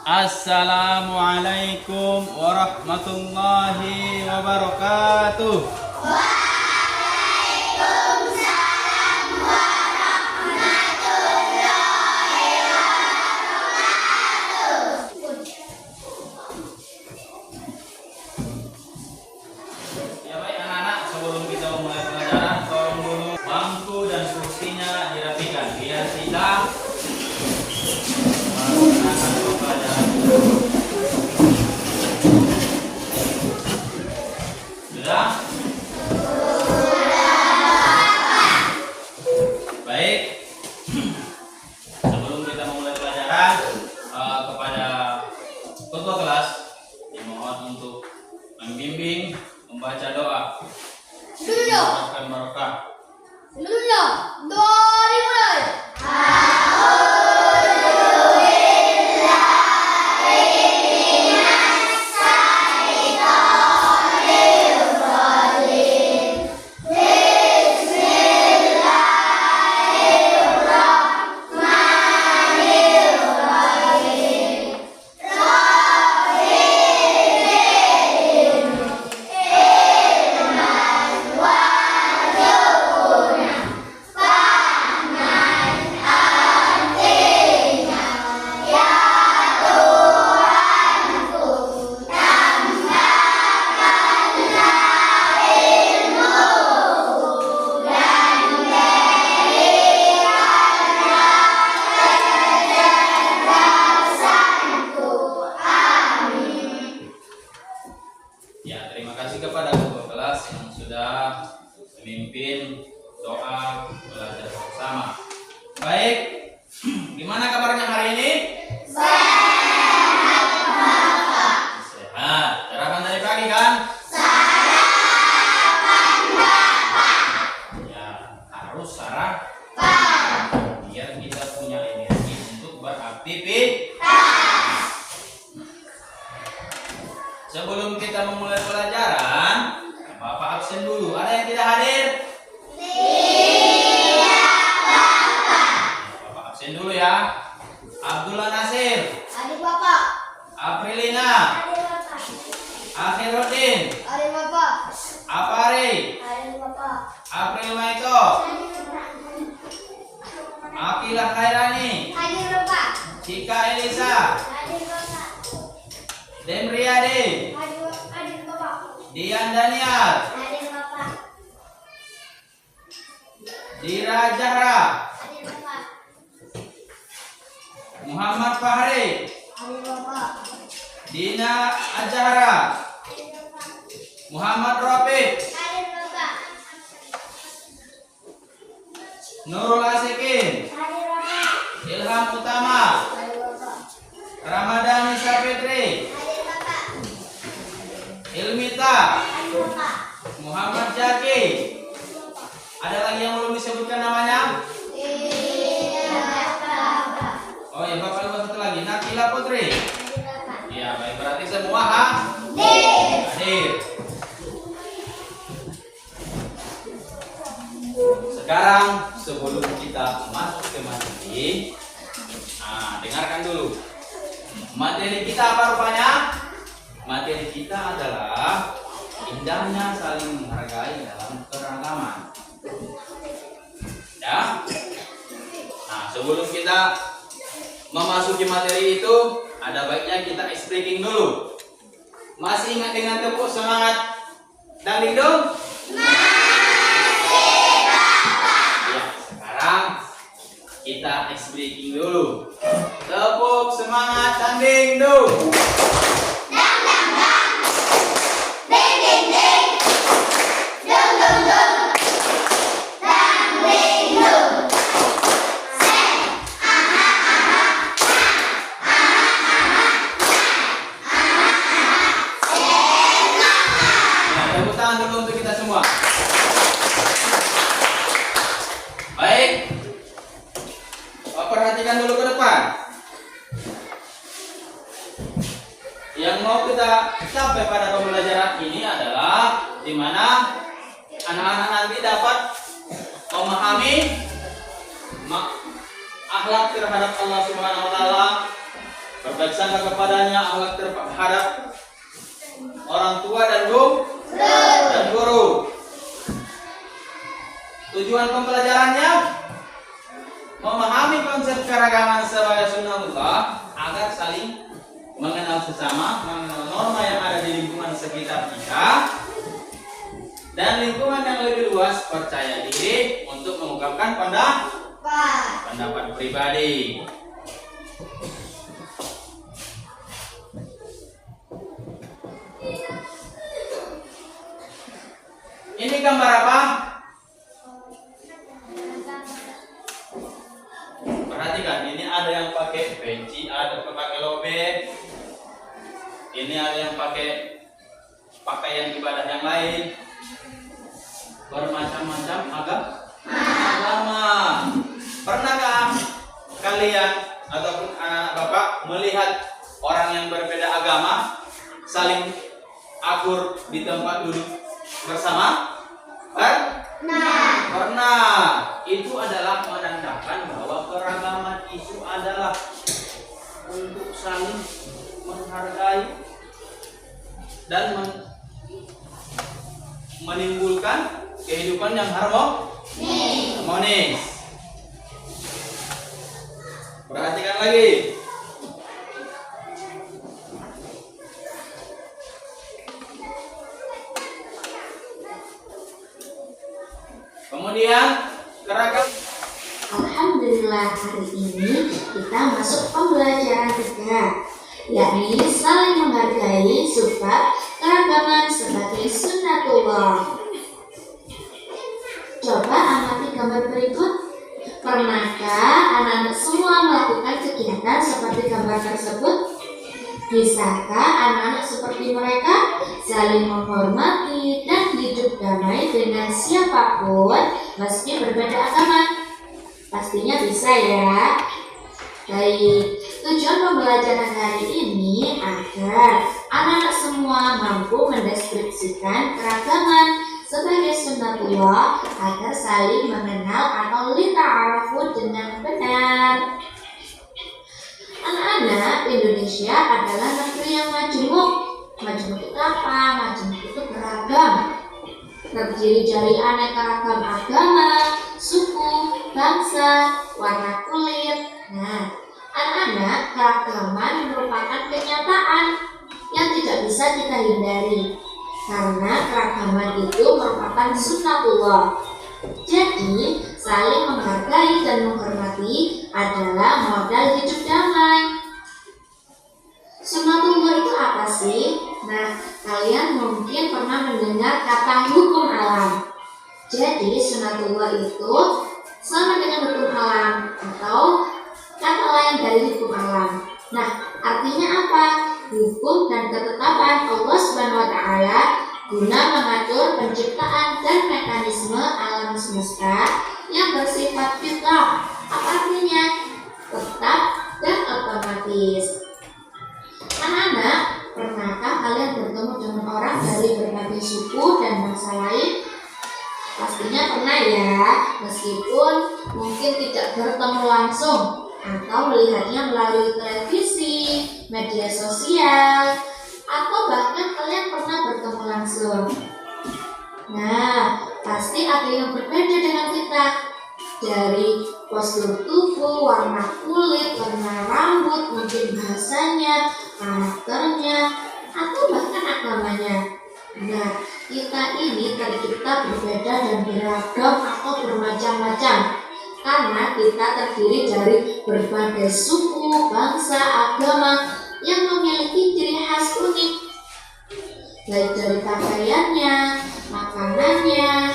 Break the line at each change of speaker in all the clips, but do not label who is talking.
Assalamualaikum warahmatullahi wabarakatuh.
Waalaikumsalam warahmatullahi wabarakatuh.
Ya baik anak-anak, sebelum kita memulai pelajaran, tolong dulu bangku dan kursinya dirapikan biar kita melaksanakan pelajaran. Sudah? Baik. Sebelum kita memulai pelajaran, kepada ketua kelas dimohon untuk membimbing membaca doa. Mendapatkan barokah.
Doa dimulai.
Ya, terima kasih kepada ketua kelas yang sudah memimpin doa belajar bersama. Baik, gimana kabarnya hari ini? Sehat. Sarapan dari pagi kan? Ya, harus sarapan biar kita punya energi untuk beraktivitas. Sebelum kita memulai pelajaran, Bapak absen dulu. Ada yang tidak hadir? Bapak absen dulu ya. Abdullah Nasir,
Adik Bapak.
Aprilina,
Adik Bapak.
Akhiruddin,
Adik Bapak.
Apari,
Adik Bapak.
April Maito, Akilah Khairani,
Adik Bapak.
Cika Elisa,
Adik Bapak.
Demriyadi,
Adik Bapak.
Dian Daniel,
Adik Bapak.
Dira Zahra,
Adik Bapak.
Muhammad Fahri,
Adik Bapak.
Dina Azhara,
Adik Bapak.
Muhammad Rafiq,
Adik Bapak.
Nurul Asikin,
Adik Bapak.
Ilham Utama,
Adik Bapak.
Ramadhani Sapitri,
Adik Bapak.
Ilmita,
Adik Bapak.
Muhammad Jaki. Ada lagi yang belum disebutkan namanya?
Iya, Bapak.
Oh ya, Bapak lupa satu lagi, Nakila Putri.
Adik Bapak.
Ya, baik, berarti semua hadir. Sekarang sebelum kita masuk ke materi, dengarkan dulu. Materi kita apa rupanya? Materi kita adalah indahnya saling menghargai dalam keragaman. Ya. Nah, sebelum kita memasuki materi itu, ada baiknya kita speaking dulu. Masih ingat dengan tepuk semangat dan dingdong? Ya, sekarang kita speaking dulu. Tepuk semangat dan dingdong. Tepuk tangan dulu untuk kita semua. Baik. Perhatikan dulu ke depan. Yang mau kita capai pada pembelajaran ini adalah di mana anak-anak nanti dapat memahami akhlak terhadap Allah Subhanahu wa taala, berbaik sangka kepadanya, akhlak terhadap orang tua dan guru. Tujuan pembelajarannya memahami konsep keragaman sebagai sunnatullah agar saling mengenal sesama, mengenal norma yang ada di lingkungan sekitar kita, dan lingkungan yang lebih luas percaya diri untuk mengungkapkan pendapat pribadi. Ini gambar apa? Perhatikan, ini ada yang pakai peci, ada yang pakai lobet. Ini ada yang pakai pakaian ibadah yang lain. Bermacam-macam agama. Pernahkah kalian ataupun anak bapak melihat orang yang berbeda agama saling akur di tempat duduk bersama? Pernah. Itu adalah menandakan bahwa keragaman itu adalah untuk saling menghargai dan menimbulkan kehidupan yang harmonis. Perhatikan lagi. Kemudian keragam.
Alhamdulillah, hari ini kita masuk pembelajaran 3, yakni saling menghargai sebab keragaman sebagai sunnatullah. Coba amati gambar berikut. Pernahkah anak-anak semua melakukan kegiatan seperti gambar tersebut? Bisakah anak-anak seperti mereka saling menghormati dan hidup damai dengan siapapun meski berbeda agama? Pastinya bisa ya. Baik, tujuan pembelajaran hari ini agar anak-anak semua mampu mendeskripsikan keragaman sebagai sunnatullah agar saling mengenal atau lita'arafu dengan benar. Anak-anak, Indonesia adalah negeri yang majemuk. Majemuk itu apa? Majemuk itu beragam, terdiri dari aneka ragam agama, suku, bangsa, warna kulit. Nah, anak-anak, keragaman merupakan kenyataan yang tidak bisa kita hindari, karena keragaman itu merupakan sunnatullah. Jadi, saling menghargai dan menghormati adalah modal hidup damai. Sunnatullah itu apa sih? Nah, kalian mungkin pernah mendengar kata hukum alam. Jadi, sunnatullah itu sama dengan hukum alam atau kata lain dari hukum alam. Nah, artinya apa? Hukum dan ketetapan Allah Subhanahu wa taala guna mengatur penciptaan dan mekanisme alam semesta yang bersifat fitrah. Apa artinya? Tetap dan otomatis. Anak-anak, pernahkah kalian bertemu dengan orang dari berbagai suku dan bangsa lain? Pastinya pernah ya, meskipun mungkin tidak bertemu langsung atau melihatnya melalui televisi, media sosial, atau bahkan kalian pernah bertemu langsung. Nah, pasti ada yang berbeda dengan kita. Dari postur tubuh, warna kulit, warna rambut, mungkin bahasanya, karakternya, atau bahkan agamanya. Nah, kita ini tercipta berbeda dan beragam atau bermacam-macam, karena kita terdiri dari berbagai suku, bangsa, agama yang memiliki ciri khas unik, baik dari pakaiannya, makanannya,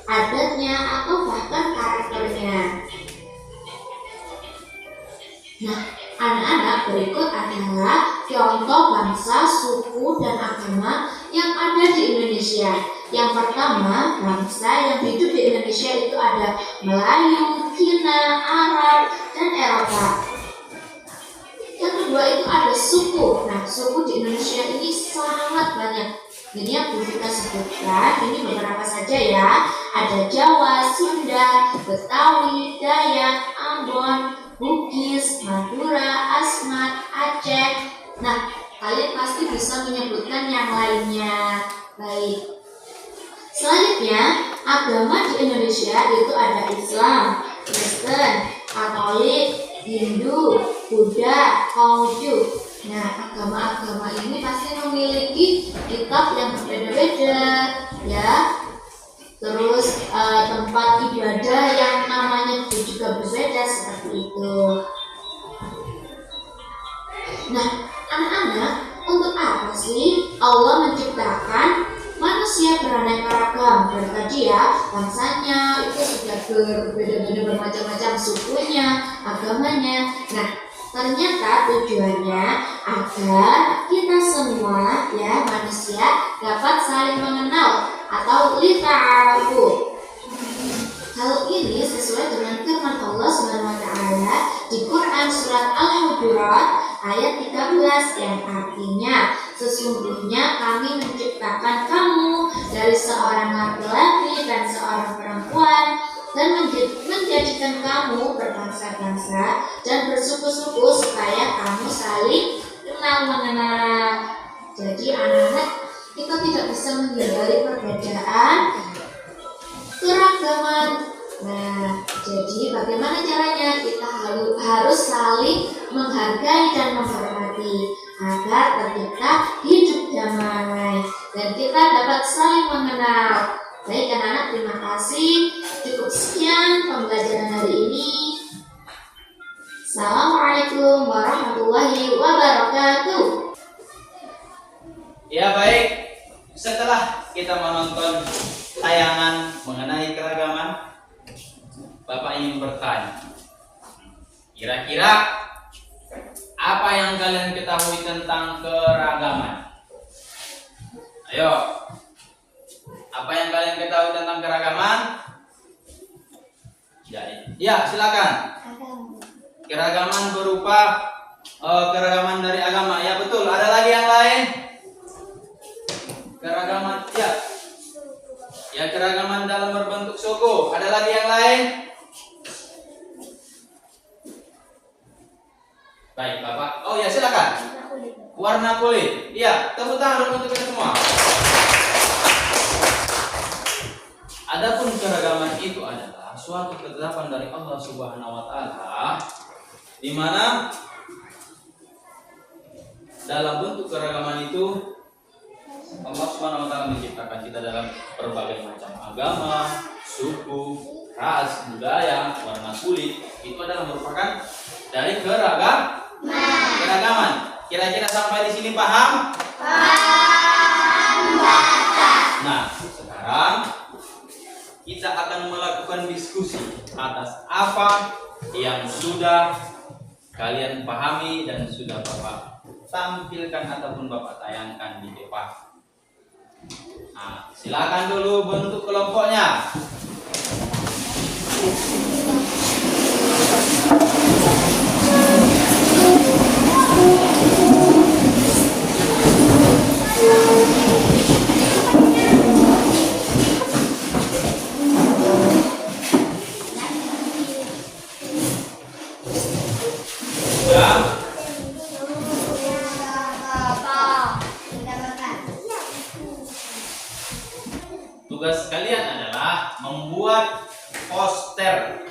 adatnya, atau bahkan karakternya. Nah, anak-anak, berikut adalah contoh bangsa, suku, dan agama yang ada di Indonesia. Yang pertama, bangsa yang hidup di Indonesia itu ada Melayu, Cina, Arab, dan Eropa. Yang kedua itu ada suku. Nah, suku di Indonesia ini sangat banyak. Jadi yang kita sebutkan ini beberapa saja ya. Ada Jawa, Sunda, Betawi, Dayak, Ambon, Bugis, Madura, Asmat, Aceh. Nah, kalian pasti bisa menyebutkan yang lainnya. Baik. Selanjutnya, agama di Indonesia itu ada Islam, Kristen, Katolik, Hindu, Buddha, Konghucu. Nah, agama-agama ini pasti memiliki kitab yang berbeda-beda, ya. Terus tempat ibadah yang namanya juga berbeda seperti itu. Nah, anak-anak, untuk apa sih Allah menciptakan manusia beraneka ragam? Dari tadi ya, bangsanya itu sudah berbeda-beda, bermacam-macam sukunya, agamanya. Nah, ternyata tujuannya agar kita semua ya manusia dapat saling mengenal atau lita'arafu. Hal ini sesuai dengan firman Allah SWT di Quran surat Al-Hujurat ayat 13 yang artinya, sesungguhnya kami menciptakan kamu dari seorang laki-laki dan seorang perempuan dan menjadikan kamu berbangsa-bangsa dan bersuku-suku supaya kamu saling kenal mengenal. Jadi anak-anak, kita tidak bisa menghindari perbedaan keragaman. Nah, jadi bagaimana caranya? Kita harus saling menghargai dan menghormati agar tercipta hidup damai dan kita dapat saling mengenal. Baik anak-anak, terima kasih. Cukup sekian pembelajaran hari ini. Assalamualaikum warahmatullahi wabarakatuh.
Ya baik, setelah kita menonton tayangan mengenai keragaman, Bapak ingin bertanya, kira-kira apa yang kalian ketahui tentang keragaman? Ayo, apa yang kalian ketahui tentang keragaman? Ya, silakan. Keragaman berupa keragaman dari agama. Ya betul. Ada lagi yang lain? Keragaman, ya. Ya, keragaman dalam berbentuk suku. Ada lagi yang lain? Baik, Bapak. Oh ya, silakan. Warna kulit. Iya, tepuk tangan untuk kita semua. Adapun keragaman itu adalah suatu ketetapan dari Allah Subhanahu wa taala di mana dalam bentuk keragaman itu Allah Subhanahu wa taala menciptakan kita dalam berbagai macam agama, suku, ras, budaya, warna kulit. Itu adalah merupakan dari keragaman. Kira-kira sampai di sini paham?
Paham, Bapak.
Nah, sekarang kita akan melakukan diskusi atas apa yang sudah kalian pahami dan sudah Bapak tampilkan ataupun Bapak tayangkan di depan. Nah, silakan dulu bentuk kelompoknya. Ya. Tugas kalian adalah membuat poster.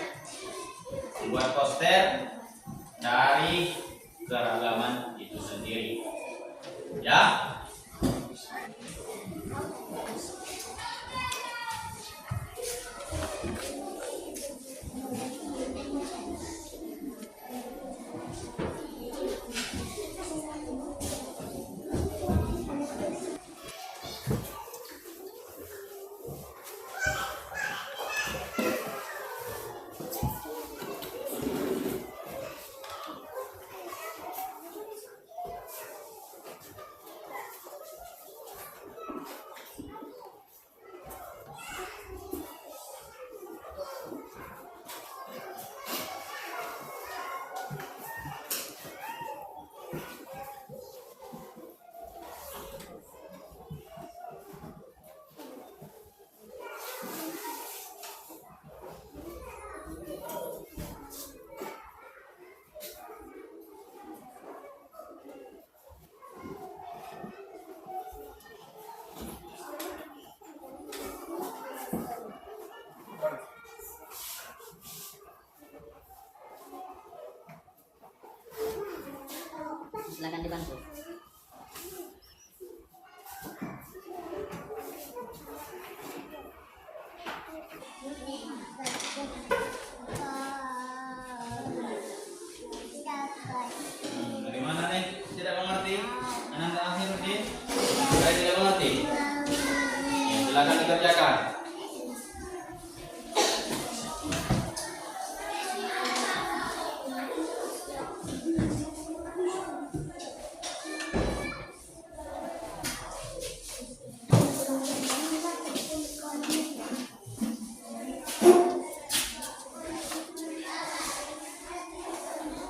Membuat poster dari keragaman itu sendiri. Ya.
silakan dibantu.
Bagaimana nih? Tidak mengerti? Ananda Akhiruddin? Saya tidak mengerti. Ya, silakan dikerjakan.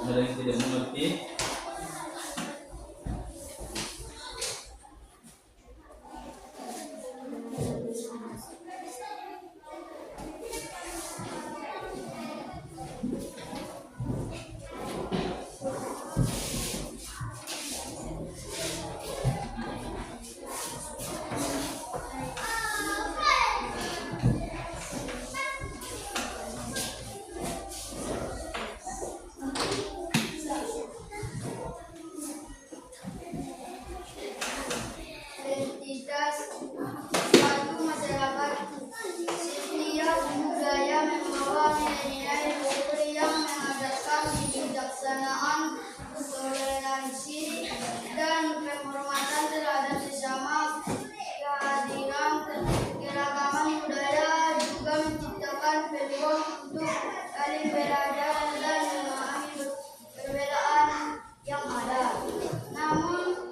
Ada yang tidak mengerti?
Identitas suatu masyarakat. Setiap budaya membawa nilai-nilai luhur yang mengajarkan kebijaksanaan, toleransi, dan penghormatan terhadap sesama. Kehadiran keragaman budaya juga menciptakan peluang untuk saling belajar dan memahami perbedaan yang ada. Namun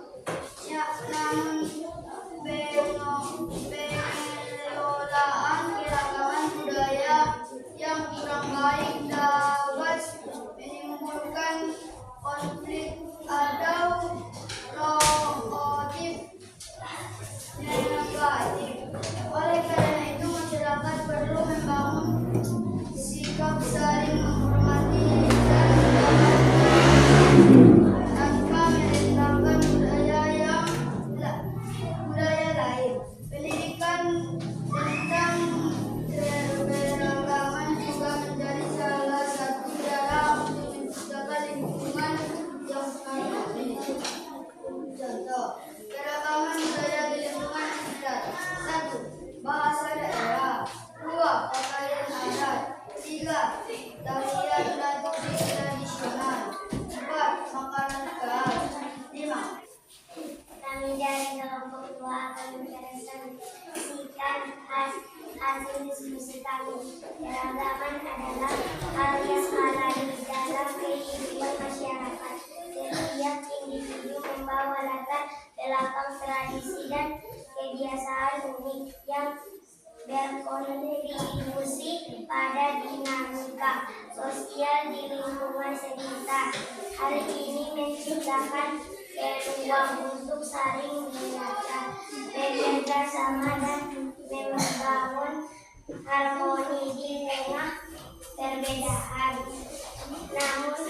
pengelolaan keragaman budaya yang kurang baik dapat menimbulkan konflik atau stereotip negatif. Oleh karena itu, masyarakat perlu membangun sikap saling menghormati dan tanpa merendahkan budaya lain. Pendidikan tentang keberagaman juga menjadi salah satu cara untuk menciptakan lingkungan yang harmonis. Contoh, keragaman budaya di lingkungan sekitar. 1. Bahasa daerah. 2. Pakaian adat. 3. Tarian dan musik tradisional. 4. Makanan khas. 5.
Kami dari kelompok 2 akan menpresentasikan hasil diskusi kami. Keragaman adalah hal yang ada di dalam kehidupan masyarakat. Setiap individu membawa latar belakang tradisi dan kebiasaan unik yang berkontribusi pada dinamika sosial di lingkungan sekitar. Hal ini menciptakan peluang untuk saling mengingatkan, bekerja sama dan membangun harmoni di tengah perbedaan. Namun,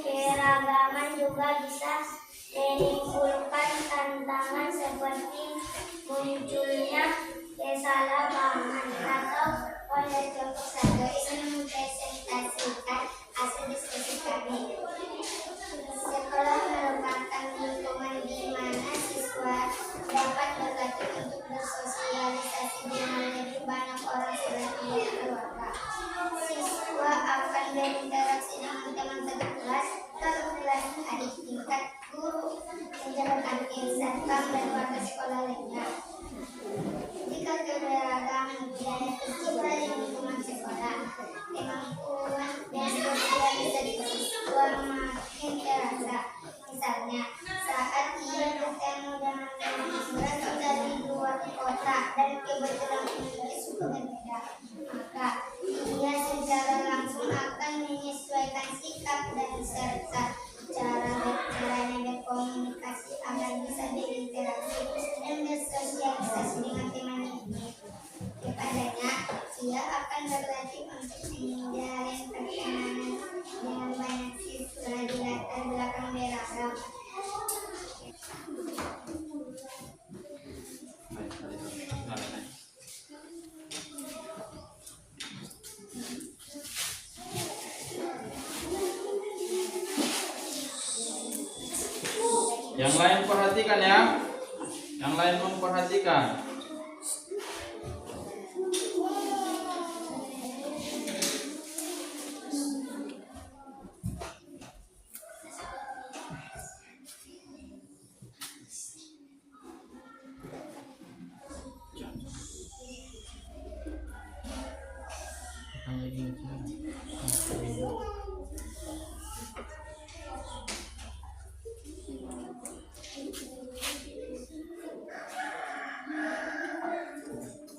keragaman juga bisa menimbulkan tantangan seperti munculnya kesalahpahaman atau oleh contoh saja ini mempresentasikan hasil diskusi kami. Sekolah merupakan lingkungan di mana siswa dapat berlatih untuk bersosialisasi dengan lebih banyak orang seperti keluarga. Siswa akan berinteraksi dengan teman sekelas, kakak kelas, adik tingkat, guru, penjaga kantin, satpam, dan warga sekolah lainnya. Jika keberagaman budaya tercipta di lingkungan sekolah, kemampuan dan sosialisasi siswa makin terasa. Misalnya, saat ia bertemu dengan teman berasal dari luar kota dan kebetulan memiliki suku berbeda, maka ia secara langsung akan menyesuaikan sikap dan serta caranya berkomunikasi agar bisa berinteraksi dan bersosialisasi dengan teman ini. Kepadanya, ia akan berlatih untuk menghindari pertemanan dengan banyak siswa di latar belakang beragam.
Yang lain perhatikan ya. Yang lain memperhatikan.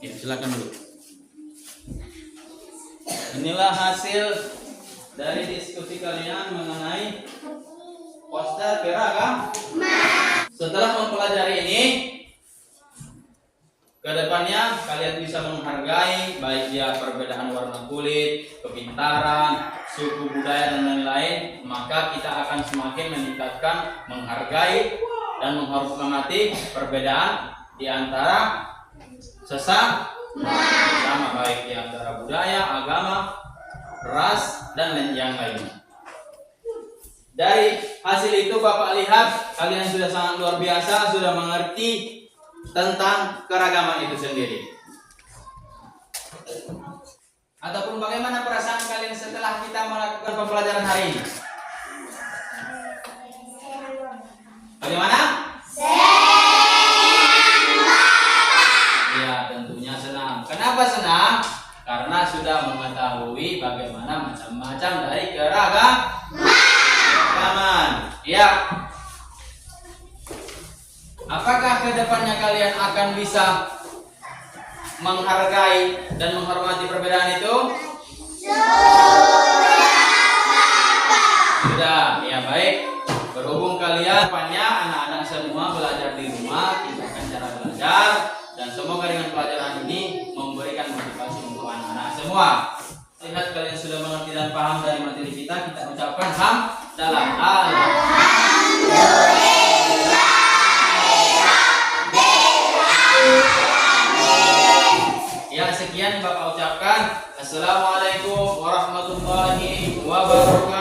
Ya, silakan dulu. Inilah hasil dari diskusi kalian mengenai poster Keragam. Setelah mempelajari ini, kedepannya kalian bisa menghargai baik dia perbedaan warna kulit, kepintaran, suku budaya dan lain-lain. Maka kita akan semakin meningkatkan menghargai dan menghormati perbedaan di antara sesama, baik di antara budaya, agama, ras, dan yang lainnya. Dari hasil itu Bapak lihat kalian sudah sangat luar biasa, sudah mengerti tentang keragaman itu sendiri. Ataupun bagaimana perasaan kalian setelah kita melakukan pembelajaran hari ini? Bagaimana? Ya, tentunya senang. Kenapa senang? Karena sudah mengetahui bagaimana macam-macam dari keragaman. Ya. Apakah kedepannya kalian akan bisa menghargai dan menghormati perbedaan itu? Sudah, ya baik. Berhubung kalian, depannya anak-anak semua belajar di rumah, kita akan cara belajar. Dan semoga dengan pelajaran ini memberikan motivasi untuk anak-anak semua. Lihat kalian sudah mengerti dan paham dari materi kita ucapkan hamdalah. Ya, sekian Bapak ucapkan. Assalamualaikum warahmatullahi wabarakatuh.